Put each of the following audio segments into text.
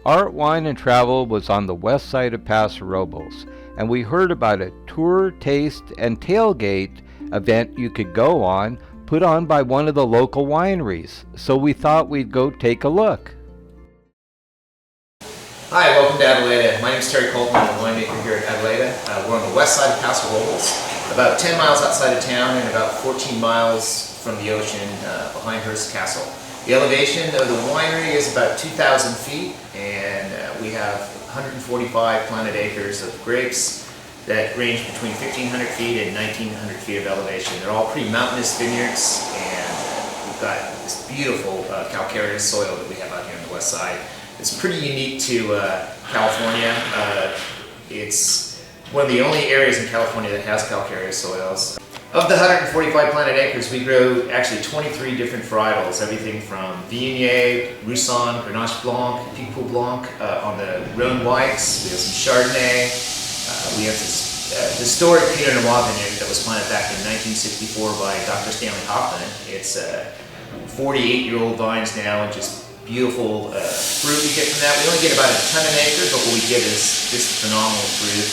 Art, Wine, and Travel was on the west side of Paso Robles, and we heard about a tour, taste, and tailgate event you could go on, put on by one of the local wineries. So we thought we'd go take a look. Hi, welcome to Adelaida. My name is Terry Colton. I'm a winemaker here at Adelaida. We're on the west side of Paso Robles, about 10 miles outside of town and about 14 miles from the ocean behind Hearst Castle. The elevation of the winery is about 2,000 feet, and we have 145 planted acres of grapes that range between 1,500 feet and 1,900 feet of elevation. They're all pretty mountainous vineyards, and we've got this beautiful calcareous soil that we have out here on the west side. It's pretty unique to California. It's one of the only areas in California that has calcareous soils. Of the 145 planted acres, we grow actually 23 different varietals, everything from Viognier, Roussanne, Grenache Blanc, Picpoul Blanc, on the Rhone whites. We have some Chardonnay. We have this historic Pinot Noir vineyard that was planted back in 1964 by Dr. Stanley Hoffman. It's 48-year-old vines now, and just beautiful fruit we get from that. We only get about a ton an acre, but what we get is this phenomenal fruit.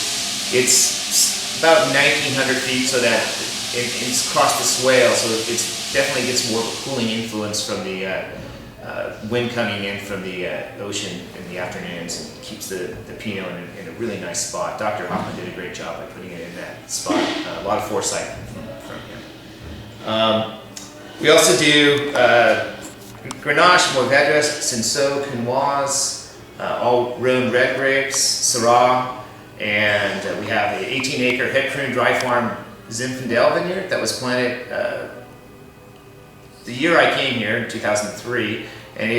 It's about 1,900 feet, so that it's across the swale, so it definitely gets more of a cooling influence from the wind coming in from the ocean in the afternoons, and keeps the Pinot in a really nice spot. Dr. Hoffman did a great job by putting it in that spot. A lot of foresight from him. We also do Grenache, Mourvedre, Cinsault, Quinoise, all Rhone red grapes, Syrah, and we have an 18-acre head-pruned dry farm Zinfandel vineyard that was planted the year I came here in 2003, and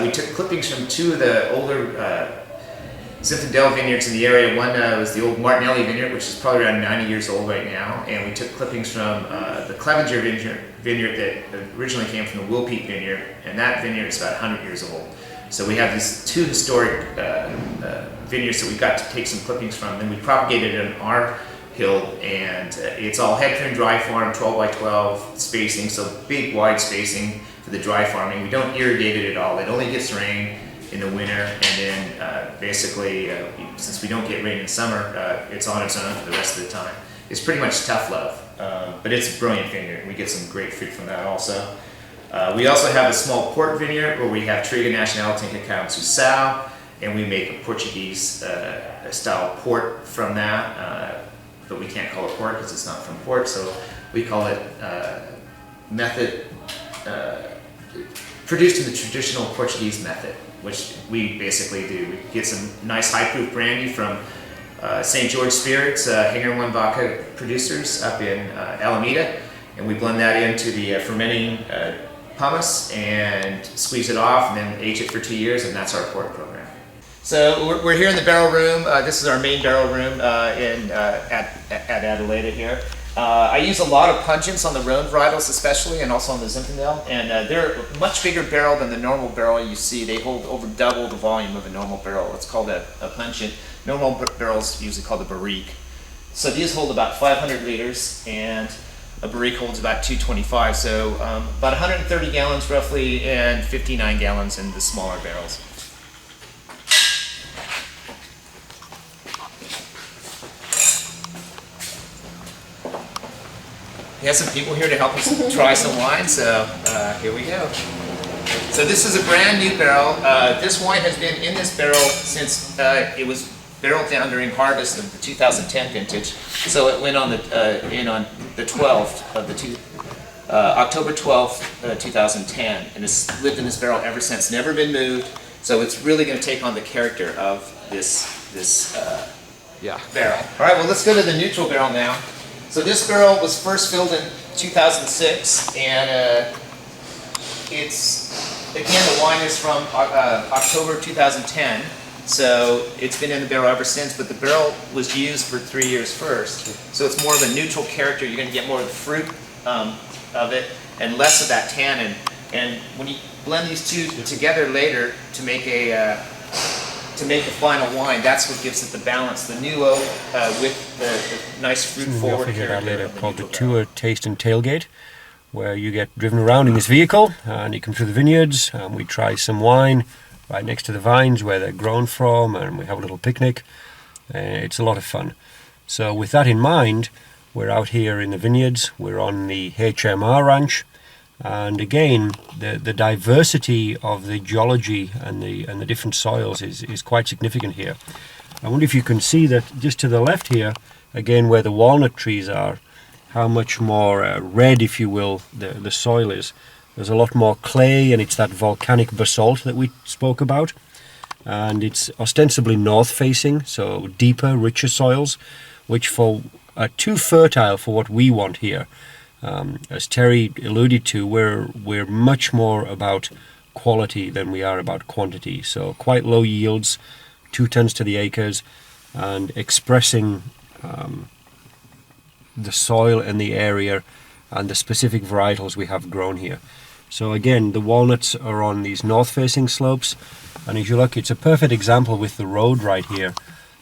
we took clippings from two of the older Zinfandel vineyards in the area. One was the old Martinelli vineyard, which is probably around 90 years old right now, and we took clippings from the Clevenger vineyard that originally came from the Wilpeak vineyard, and that vineyard is about 100 years old. So we have these two historic vineyards that we got to take some clippings from, and we propagated it on our hill, and it's all head-pruned dry farm, 12 by 12 spacing, so big wide spacing for the dry farming. We don't irrigate it at all. It only gets rain in the winter, and then basically, since we don't get rain in summer, it's on its own for the rest of the time. It's pretty much tough love, but it's a brilliant vineyard. We get some great fruit from that also. We also have a small port vineyard where we have Trigo Nacional Tinta Cusau, and we make a Portuguese style port from that, but we can't call it port because it's not from port, so we call it method, produced in the traditional Portuguese method, which we basically do. We get some nice high-proof brandy from St. George Spirits, Hanger One Vodka producers up in Alameda, and we blend that into the fermenting pumice and squeeze it off, and then age it for 2 years, and that's our port program. So we're here in the barrel room. This is our main barrel room at Adelaida here. I use a lot of pungents on the Rhone varietals especially, and also on the Zinfandel, and they're a much bigger barrel than the normal barrel you see. They hold over double the volume of a normal barrel. It's called a pungent. Normal barrels usually called a barrique. So these hold about 500 liters, and a barrique holds about 225, so about 130 gallons roughly, and 59 gallons in the smaller barrels. We have some people here to help us try some wine, so here we go. So this is a brand new barrel. This wine has been in this barrel since it was barreled down during harvest of the 2010 vintage. So it went on in on the 12th of the October 12th, 2010, and it's lived in this barrel ever since. Never been moved. So it's really going to take on the character of this barrel. All right, well let's go to the neutral barrel now. So this barrel was first filled in 2006, and it's, again, the wine is from October 2010, so it's been in the barrel ever since, but the barrel was used for 3 years first. So it's more of a neutral character. You're going to get more of the fruit of it and less of that tannin. And when you blend these two together later to make a final wine, that's what gives it the balance. The new oak with the nice fruit forward character. Called the Tour Taste and Tailgate, where you get driven around in this vehicle and you come through the vineyards. We try some wine, right next to the vines where they're grown from, and we have a little picnic. It's a lot of fun. So with that in mind, we're out here in the vineyards. We're on the HMR ranch, and again, the diversity of the geology and the different soils is quite significant here. I wonder if you can see that just to the left here, again where the walnut trees are, how much more red, if you will, the soil is. There's a lot more clay, and it's that volcanic basalt that we spoke about. And it's ostensibly north-facing, so deeper, richer soils, which are too fertile for what we want here. As Terry alluded to, we're much more about quality than we are about quantity. So quite low yields, 2 tons to the acres, and expressing the soil and the area and the specific varietals we have grown here. So again, the walnuts are on these north-facing slopes, and as you look, it's a perfect example with the road right here.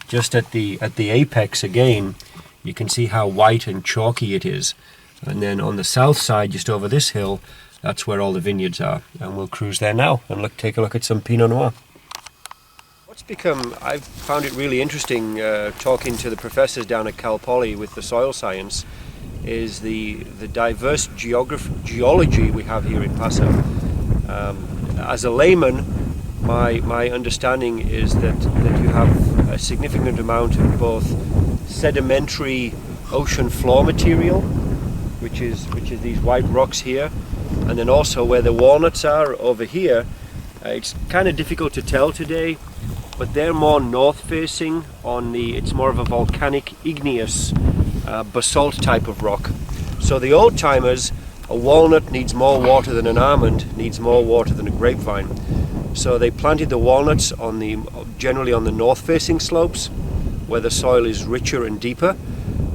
Just at the apex again, you can see how white and chalky it is. And then on the south side, just over this hill, that's where all the vineyards are. And we'll cruise there now and take a look at some Pinot Noir. I've found it really interesting talking to the professors down at Cal Poly with the soil science, is the diverse geology we have here in Paso. As a layman, my understanding is that you have a significant amount of both sedimentary ocean floor material, which is these white rocks here, and then also where the walnuts are over here. It's kind of difficult to tell today, but they're more north facing it's more of a volcanic igneous basalt type of rock. So the old timers, a walnut needs more water than an almond, needs more water than a grapevine. So they planted the walnuts generally on the north facing slopes where the soil is richer and deeper,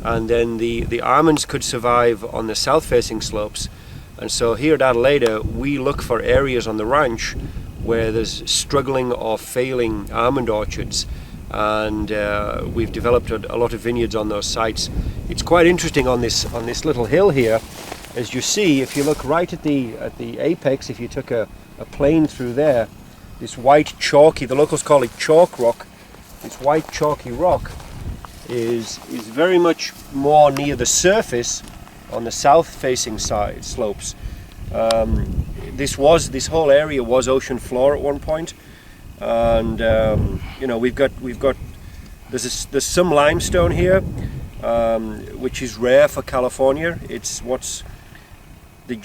and then the almonds could survive on the south facing slopes. And so here at Adelaida, we look for areas on the ranch where there's struggling or failing almond orchards, and we've developed a lot of vineyards on those sites. It's quite interesting on this little hill here, as you see, if you look right at the apex, if you took a plane through there, this white chalky, the locals call it chalk rock, this white chalky rock is very much more near the surface on the south facing side slopes. This whole area was ocean floor at one point, and there's some limestone here, which is rare for California. It's what's the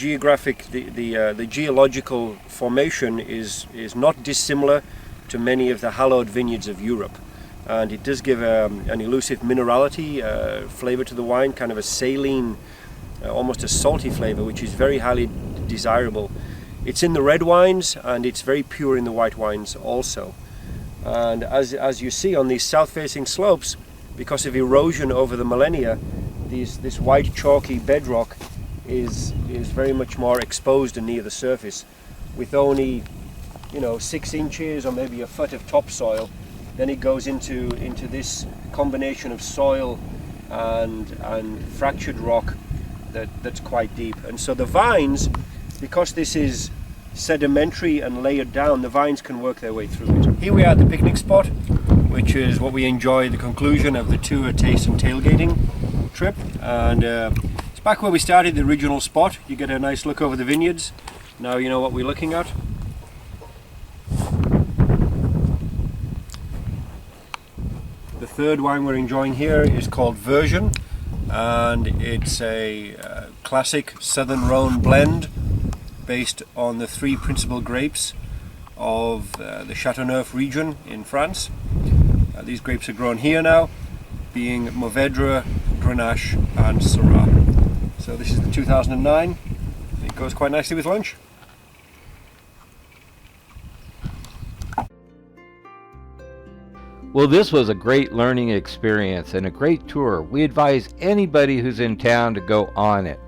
geological formation is not dissimilar to many of the hallowed vineyards of Europe, and it does give an elusive minerality flavor to the wine, kind of a saline, almost a salty flavor, which is very highly desirable. It's in the red wines, and it's very pure in the white wines also. And as you see on these south-facing slopes, because of erosion over the millennia, this white chalky bedrock is very much more exposed and near the surface, with only 6 inches or maybe a foot of topsoil. Then it goes into this combination of soil and fractured rock that's quite deep. And so the vines, because this is sedimentary and layered down, the vines can work their way through it. Here we are at the picnic spot, which is what we enjoy, the conclusion of the tour taste and tailgating trip. And it's back where we started, the original spot. You get a nice look over the vineyards. Now you know what we're looking at. The third wine we're enjoying here is called Version, and it's a classic Southern Rhone blend based on the 3 principal grapes of the Châteauneuf region in France. These grapes are grown here now, being Mourvèdre, Grenache and Syrah. So this is the 2009. It goes quite nicely with lunch. Well, this was a great learning experience and a great tour. We advise anybody who's in town to go on it.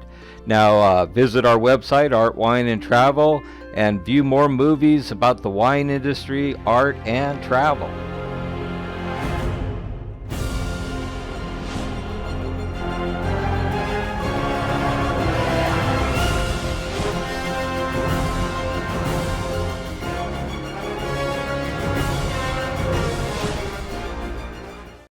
Now visit our website, Art, Wine and Travel, and view more movies about the wine industry, art, and travel.